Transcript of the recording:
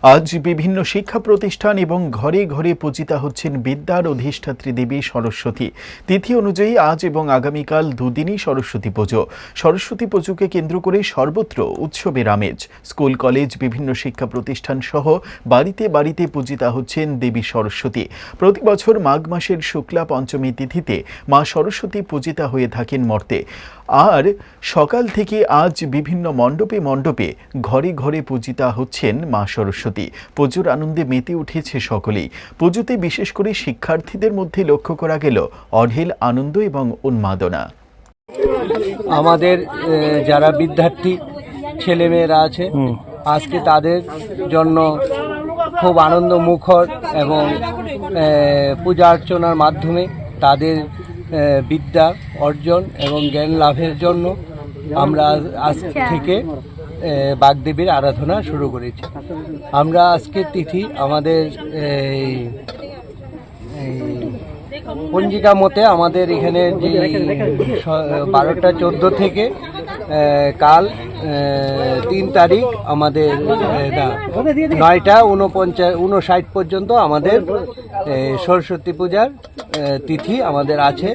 আজ বিভিন্ন শিক্ষা প্রতিষ্ঠান এবং ঘরে ঘরে পূজিতা হচ্ছেন বিদ্যার অধিষ্ঠাত্রী দেবী সরস্বতী। তিথি অনুযায়ী আজ এবং আগামীকাল দুদিনই সরস্বতী পুজো। সরস্বতী পুজোকে কেন্দ্র করে সর্বত্র উৎসবের আমেজ। স্কুল, কলেজ, বিভিন্ন শিক্ষা প্রতিষ্ঠান সহ বাড়িতে বাড়িতে পূজিতা হচ্ছেন দেবী সরস্বতী। প্রতি বছর মাঘ মাসের শুক্লা পঞ্চমী তিথিতে মা সরস্বতী পূজিতা হয়ে থাকেন মর্তে। আর সকাল থেকে আজ বিভিন্ন মণ্ডপে মণ্ডপে ঘরে ঘরে পূজিতা হচ্ছেন মা সরস্বতী। পুজোর আনন্দে মেতে উঠেছে সকলেই। পুজোতে বিশেষ করে শিক্ষার্থীদের মধ্যে লক্ষ্য করা গেল অঢেল আনন্দ এবং উন্মাদনা। আমাদের যারা বিদ্যার্থী ছেলেমেয়েরা আছে আজকে তাদের জন্য খুব আনন্দ মুখর এবং পূজা অর্চনার মাধ্যমে তাদের বিদ্যা অর্জন এবং জ্ঞান লাভের জন্য আমরা আজ থেকে বাগদেবীর আরাধনা শুরু করেছি। আমরা আজকের তিথি আমাদের পঞ্জিকা মতে আমাদের এখানে যে 12টা 14 থেকে কাল 3 তারিখ আমাদের 9টা 59 পর্যন্ত আমাদের সরস্বতী পূজার তিথি আমাদের আছে।